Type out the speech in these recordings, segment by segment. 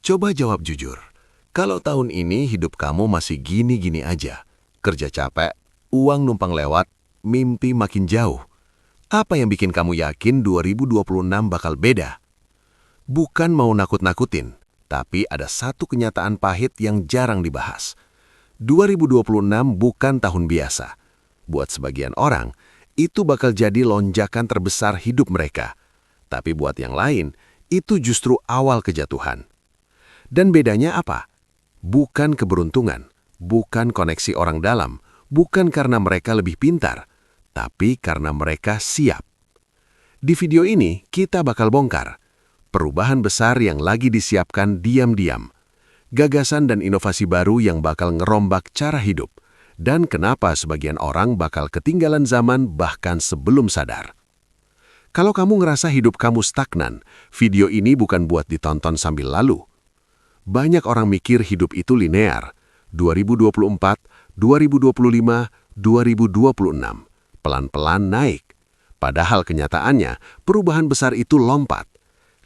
Coba jawab jujur. Kalau tahun ini hidup kamu masih gini-gini aja, kerja capek, uang numpang lewat, mimpi makin jauh. Apa yang bikin kamu yakin 2026 bakal beda? Bukan mau nakut-nakutin, tapi ada satu kenyataan pahit yang jarang dibahas. 2026 bukan tahun biasa. Buat sebagian orang, itu bakal jadi lonjakan terbesar hidup mereka. Tapi buat yang lain, itu justru awal kejatuhan. Dan bedanya apa? Bukan keberuntungan, bukan koneksi orang dalam, bukan karena mereka lebih pintar, tapi karena mereka siap. Di video ini, kita bakal bongkar perubahan besar yang lagi disiapkan diam-diam, gagasan dan inovasi baru yang bakal ngerombak cara hidup, dan kenapa sebagian orang bakal ketinggalan zaman bahkan sebelum sadar. Kalau kamu ngerasa hidup kamu stagnan, video ini bukan buat ditonton sambil lalu. Banyak orang mikir hidup itu linear, 2024, 2025, 2026, pelan-pelan naik. Padahal kenyataannya, perubahan besar itu lompat.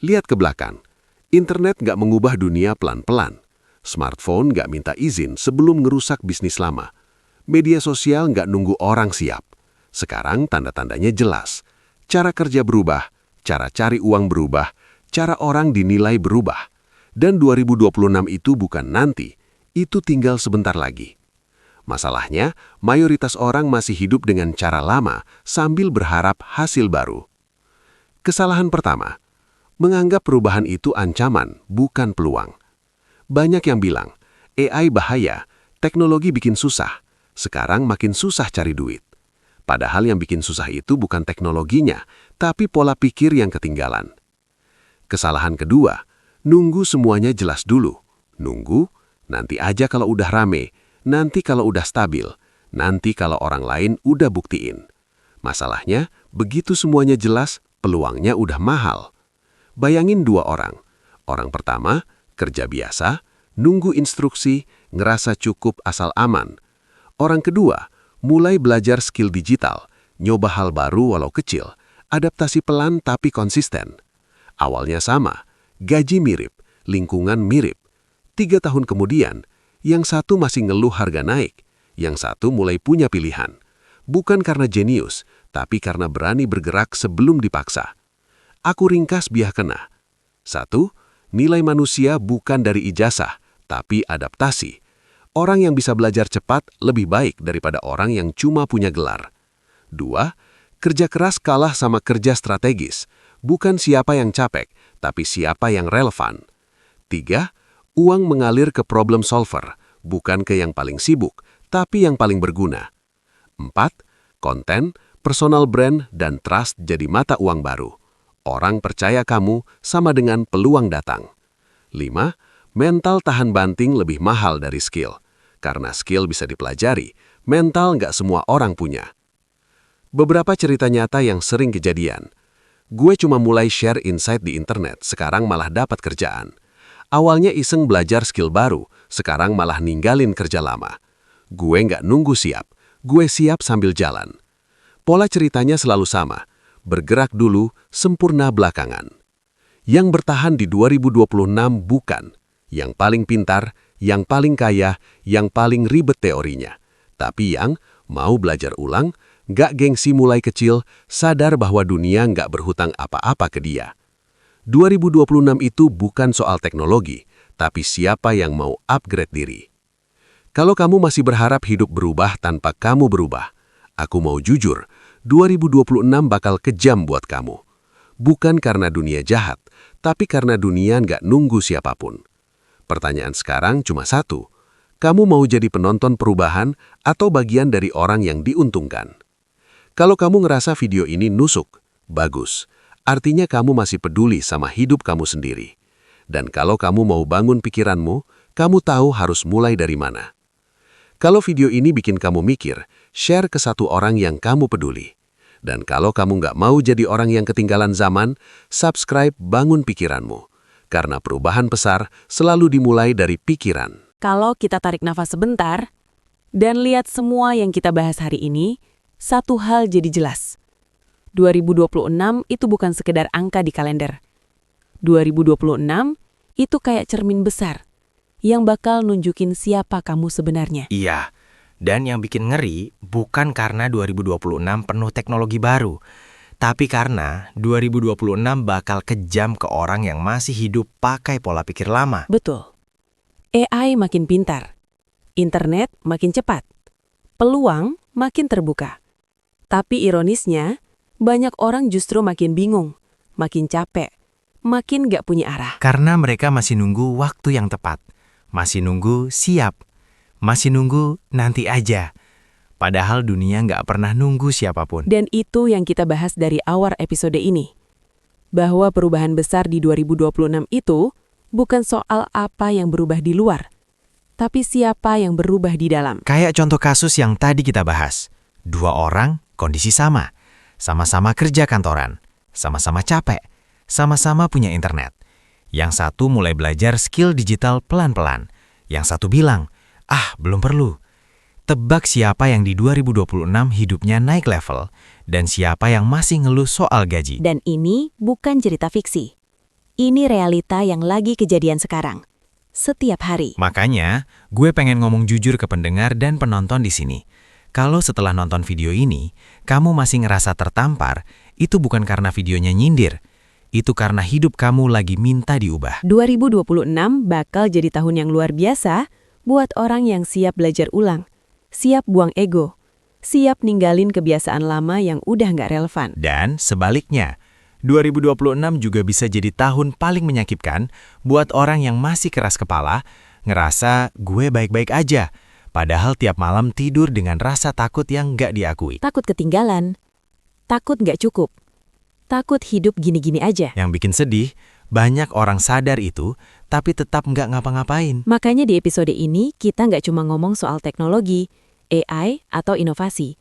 Lihat ke belakang, internet nggak mengubah dunia pelan-pelan. Smartphone nggak minta izin sebelum ngerusak bisnis lama. Media sosial nggak nunggu orang siap. Sekarang tanda-tandanya jelas. Cara kerja berubah, cara cari uang berubah, cara orang dinilai berubah. Dan 2026 itu bukan nanti, itu tinggal sebentar lagi. Masalahnya, mayoritas orang masih hidup dengan cara lama sambil berharap hasil baru. Kesalahan pertama, menganggap perubahan itu ancaman, bukan peluang. Banyak yang bilang, AI bahaya, teknologi bikin susah, sekarang makin susah cari duit. Padahal yang bikin susah itu bukan teknologinya, tapi pola pikir yang ketinggalan. Kesalahan kedua, nunggu semuanya jelas dulu. Nunggu, nanti aja kalau udah rame, nanti kalau udah stabil, nanti kalau orang lain udah buktiin. Masalahnya, begitu semuanya jelas, peluangnya udah mahal. Bayangin dua orang. Orang pertama, kerja biasa, nunggu instruksi, ngerasa cukup asal aman. Orang kedua, mulai belajar skill digital, nyoba hal baru walau kecil, adaptasi pelan tapi konsisten. Awalnya sama, gaji mirip, lingkungan mirip. 3 tahun kemudian, yang satu masih ngeluh harga naik, yang satu mulai punya pilihan. Bukan karena jenius, tapi karena berani bergerak sebelum dipaksa. Aku ringkas biar kena. 1. Nilai manusia bukan dari ijazah, tapi adaptasi. Orang yang bisa belajar cepat lebih baik daripada orang yang cuma punya gelar. 2. Kerja keras kalah sama kerja strategis. Bukan siapa yang capek, tapi siapa yang relevan. 3. Uang mengalir ke problem solver, bukan ke yang paling sibuk, tapi yang paling berguna. 4. Konten, personal brand, dan trust jadi mata uang baru. Orang percaya kamu sama dengan peluang datang. 5. Mental tahan banting lebih mahal dari skill. Karena skill bisa dipelajari, mental nggak semua orang punya. Beberapa cerita nyata yang sering kejadian. Gue cuma mulai share insight di internet, sekarang malah dapat kerjaan. Awalnya iseng belajar skill baru, sekarang malah ninggalin kerja lama. Gue nggak nunggu siap, gue siap sambil jalan. Pola ceritanya selalu sama, bergerak dulu, sempurna belakangan. Yang bertahan di 2026 bukan yang paling pintar, yang paling kaya, yang paling ribet teorinya. Tapi yang mau belajar ulang, nggak gengsi mulai kecil, sadar bahwa dunia nggak berhutang apa-apa ke dia. 2026 itu bukan soal teknologi, tapi siapa yang mau upgrade diri. Kalau kamu masih berharap hidup berubah tanpa kamu berubah, aku mau jujur, 2026 bakal kejam buat kamu. Bukan karena dunia jahat, tapi karena dunia nggak nunggu siapapun. Pertanyaan sekarang cuma satu, kamu mau jadi penonton perubahan atau bagian dari orang yang diuntungkan? Kalau kamu ngerasa video ini nusuk, bagus. Artinya kamu masih peduli sama hidup kamu sendiri. Dan kalau kamu mau bangun pikiranmu, kamu tahu harus mulai dari mana. Kalau video ini bikin kamu mikir, share ke satu orang yang kamu peduli. Dan kalau kamu nggak mau jadi orang yang ketinggalan zaman, subscribe Bangun Pikiranmu. Karena perubahan besar selalu dimulai dari pikiran. Kalau kita tarik nafas sebentar dan lihat semua yang kita bahas hari ini, satu hal jadi jelas. 2026 itu bukan sekedar angka di kalender. 2026 itu kayak cermin besar yang bakal nunjukin siapa kamu sebenarnya. Iya, dan yang bikin ngeri bukan karena 2026 penuh teknologi baru, tapi karena 2026 bakal kejam ke orang yang masih hidup pakai pola pikir lama. Betul. AI makin pintar, internet makin cepat, peluang makin terbuka. Tapi ironisnya, banyak orang justru makin bingung, makin capek, makin gak punya arah. Karena mereka masih nunggu waktu yang tepat, masih nunggu siap, masih nunggu nanti aja. Padahal dunia nggak pernah nunggu siapapun. Dan itu yang kita bahas dari awal episode ini. Bahwa perubahan besar di 2026 itu bukan soal apa yang berubah di luar, tapi siapa yang berubah di dalam. Kayak contoh kasus yang tadi kita bahas. 2 orang, kondisi sama. Sama-sama kerja kantoran, sama-sama capek, sama-sama punya internet. Yang satu mulai belajar skill digital pelan-pelan. Yang satu bilang, belum perlu. Tebak siapa yang di 2026 hidupnya naik level, dan siapa yang masih ngeluh soal gaji. Dan ini bukan cerita fiksi. Ini realita yang lagi kejadian sekarang. Setiap hari. Makanya, gue pengen ngomong jujur ke pendengar dan penonton di sini. Kalau setelah nonton video ini, kamu masih ngerasa tertampar, itu bukan karena videonya nyindir. Itu karena hidup kamu lagi minta diubah. 2026 bakal jadi tahun yang luar biasa buat orang yang siap belajar ulang, siap buang ego, siap ninggalin kebiasaan lama yang udah nggak relevan. Dan sebaliknya, 2026 juga bisa jadi tahun paling menyakitkan buat orang yang masih keras kepala, ngerasa gue baik-baik aja, padahal tiap malam tidur dengan rasa takut yang nggak diakui. Takut ketinggalan, takut nggak cukup, takut hidup gini-gini aja. Yang bikin sedih, banyak orang sadar itu, tapi tetap nggak ngapa-ngapain. Makanya di episode ini kita nggak cuma ngomong soal teknologi, AI, atau inovasi.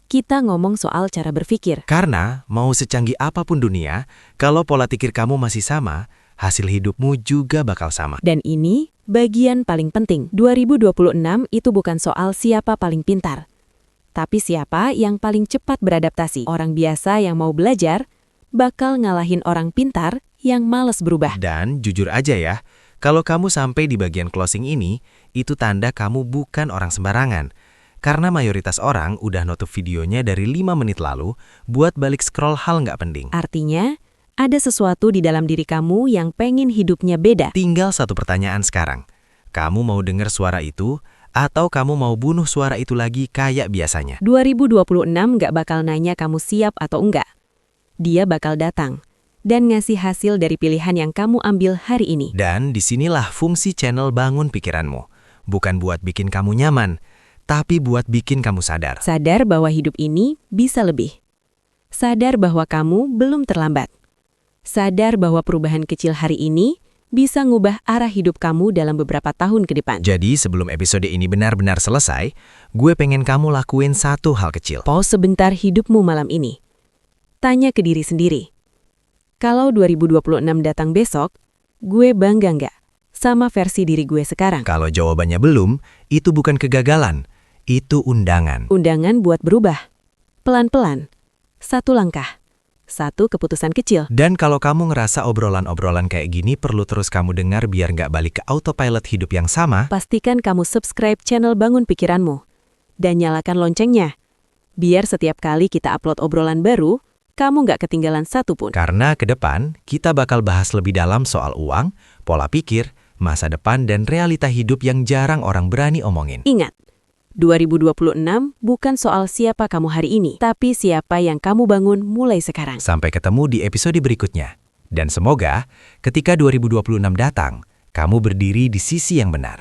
Kita ngomong soal cara berpikir. Karena mau secanggih apapun dunia, kalau pola pikir kamu masih sama, hasil hidupmu juga bakal sama. Dan ini bagian paling penting. 2026 itu bukan soal siapa paling pintar, tapi siapa yang paling cepat beradaptasi. Orang biasa yang mau belajar bakal ngalahin orang pintar yang malas berubah. Dan jujur aja ya, kalau kamu sampai di bagian closing ini, itu tanda kamu bukan orang sembarangan. Karena mayoritas orang udah nutup videonya dari 5 menit lalu buat balik scroll hal nggak penting. Artinya, ada sesuatu di dalam diri kamu yang pengen hidupnya beda. Tinggal satu pertanyaan sekarang. Kamu mau dengar suara itu, atau kamu mau bunuh suara itu lagi kayak biasanya? 2026 nggak bakal nanya kamu siap atau enggak. Dia bakal datang dan ngasih hasil dari pilihan yang kamu ambil hari ini. Dan disinilah fungsi channel Bangun Pikiranmu. Bukan buat bikin kamu nyaman, tapi buat bikin kamu sadar. Sadar bahwa hidup ini bisa lebih. Sadar bahwa kamu belum terlambat. Sadar bahwa perubahan kecil hari ini bisa ngubah arah hidup kamu dalam beberapa tahun ke depan. Jadi sebelum episode ini benar-benar selesai, gue pengen kamu lakuin satu hal kecil. Pause sebentar hidupmu malam ini. Tanya ke diri sendiri. Kalau 2026 datang besok, gue bangga nggak sama versi diri gue sekarang? Kalau jawabannya belum, itu bukan kegagalan. Itu undangan. Undangan buat berubah. Pelan-pelan. Satu langkah. Satu keputusan kecil. Dan kalau kamu ngerasa obrolan-obrolan kayak gini perlu terus kamu dengar biar nggak balik ke autopilot hidup yang sama, Pastikan kamu subscribe channel Bangun Pikiranmu. Dan nyalakan loncengnya. Biar setiap kali kita upload obrolan baru, kamu nggak ketinggalan satupun. karena ke depan kita bakal bahas lebih dalam soal uang, pola pikir, masa depan, dan realita hidup yang jarang orang berani omongin. Ingat, 2026 bukan soal siapa kamu hari ini, tapi siapa yang kamu bangun mulai sekarang. Sampai ketemu di episode berikutnya. Dan semoga ketika 2026 datang, kamu berdiri di sisi yang benar.